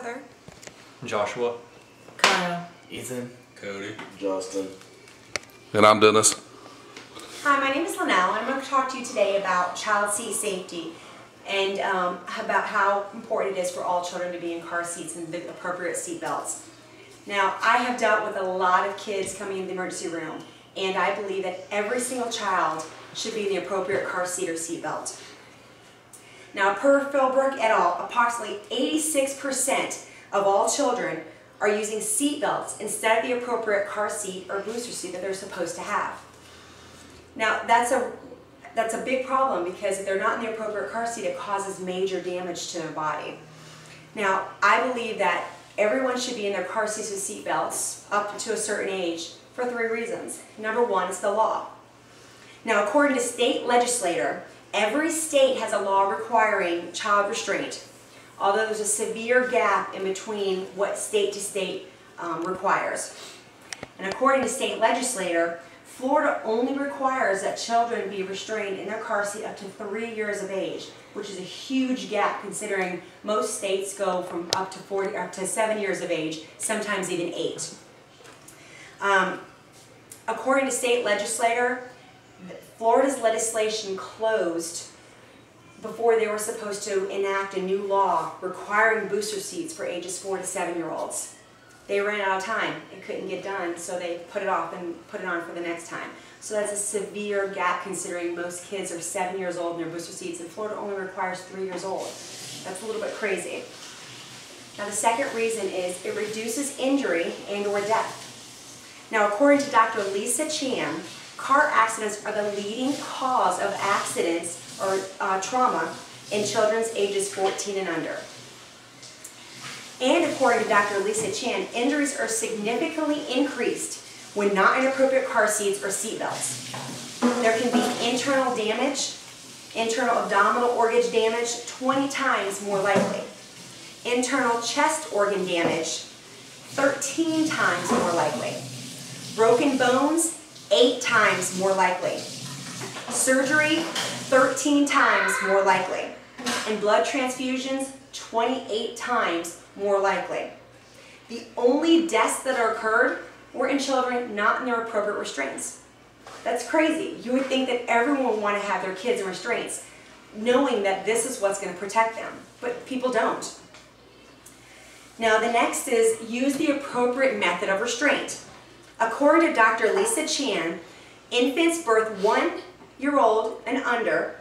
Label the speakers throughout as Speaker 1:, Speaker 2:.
Speaker 1: Heather,
Speaker 2: Joshua,
Speaker 3: Kyle,
Speaker 4: Ethan,
Speaker 5: Cody,
Speaker 6: Justin.
Speaker 7: And I'm Dennis.
Speaker 1: hi, my name is Linnell, and I'm going to talk to you today about child seat safety and about how important it is for all children to be in car seats and the appropriate seat belts. Now, I have dealt with a lot of kids coming into the emergency room, and I believe that every single child should be in the appropriate car seat or seat belt. Now, per Philbrook et al., approximately 86% of all children are using seat belts instead of the appropriate car seat or booster seat that they're supposed to have. Now, that's a big problem because if they're not in the appropriate car seat, it causes major damage to their body. Now, I believe that everyone should be in their car seats with seat belts up to a certain age for 3 reasons. Number 1 is the law. Now, according to state legislator, every state has a law requiring child restraint, although there's a severe gap in between what state to state requires. And according to state legislator, Florida only requires that children be restrained in their car seat up to 3 years of age, which is a huge gap considering most states go from up to 7 years of age, sometimes even 8. According to state legislator, Florida's legislation closed before they were supposed to enact a new law requiring booster seats for ages 4 to 7-year-olds. They ran out of time. It couldn't get done, so they put it off and put it on for the next time. So that's a severe gap considering most kids are 7 years old in their booster seats, and Florida only requires 3 years old. That's a little bit crazy. Now, the second reason is it reduces injury and or death. Now, according to Dr. Lisa Chan, car accidents are the leading cause of accidents or trauma in children's ages 14 and under. And according to Dr. Lisa Chan, injuries are significantly increased when not in appropriate car seats or seat belts. There can be internal damage, internal abdominal organ damage, 20 times more likely. Internal chest organ damage, 13 times more likely. Broken bones, 8 times more likely. Surgery, 13 times more likely. And blood transfusions, 28 times more likely. The only deaths that occurred were in children not in their appropriate restraints. That's crazy. You would think that everyone would want to have their kids in restraints, knowing that this is what's going to protect them, but people don't. Now, the next is use the appropriate method of restraint. According to Dr. Lisa Chan, infants birth 1-year-old and under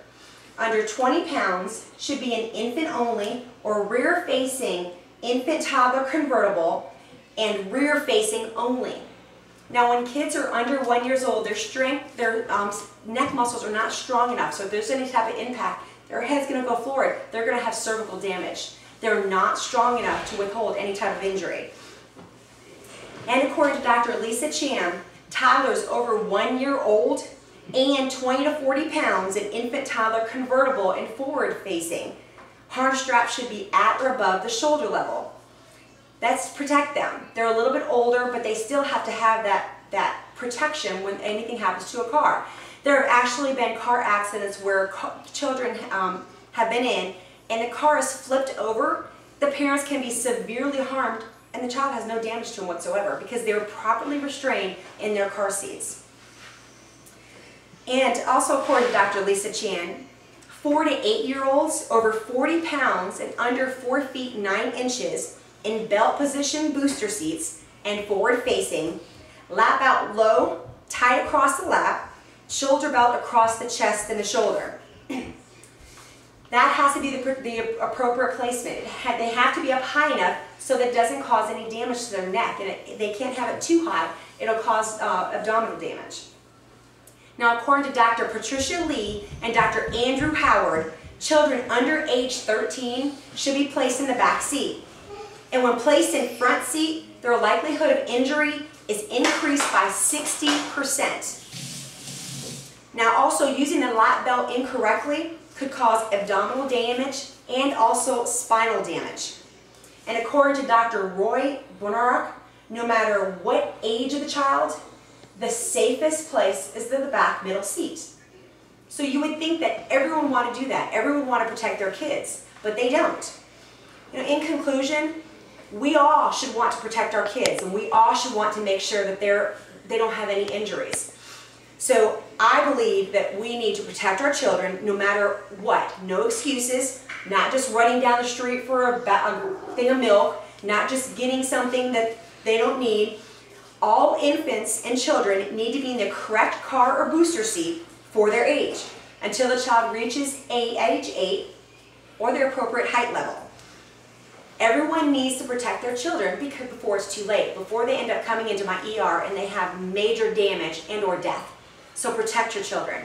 Speaker 1: 20 pounds should be an infant-only or rear-facing infant-toddler convertible and rear-facing only. Now, when kids are under 1 year old, their neck muscles are not strong enough, so if there's any type of impact, their head's going to go forward. They're going to have cervical damage. They're not strong enough to withhold any type of injury. And according to Dr. Lisa Chan, toddlers over 1 year old and 20 to 40 pounds in infant-toddler convertible and forward-facing, harness straps should be at or above the shoulder level. That's to protect them. They're a little bit older, but they still have to have that protection when anything happens to a car. There have actually been car accidents where children have been in, and the car is flipped over. The parents can be severely harmed, and the child has no damage to them whatsoever because they were properly restrained in their car seats. And also according to Dr. Lisa Chan, 4 to 8-year-olds over 40 pounds and under 4 feet 9 inches in belt position booster seats and forward facing, lap out low, tight across the lap, shoulder belt across the chest and the shoulder. That has to be the appropriate placement. They have to be up high enough so that it doesn't cause any damage to their neck, and they can't have it too high. It'll cause abdominal damage. Now, according to Dr. Patricia Lee and Dr. Andrew Howard, children under age 13 should be placed in the back seat. And when placed in front seat, their likelihood of injury is increased by 60%. Now, also using the lap belt incorrectly could cause abdominal damage and also spinal damage. And according to Dr. Roy Bonark, no matter what age of the child, the safest place is the back middle seat. So you would think that everyone would want to do that. Everyone would want to protect their kids, but they don't. In conclusion, We all should want to protect our kids, and we all should want to make sure that they don't have any injuries. So I believe that we need to protect our children no matter what. No excuses, not just running down the street for a thing of milk, not just getting something that they don't need. All infants and children need to be in the correct car or booster seat for their age until the child reaches age 8 or their appropriate height level. Everyone needs to protect their children before it's too late, before they end up coming into my ER and they have major damage and or death. So protect your children.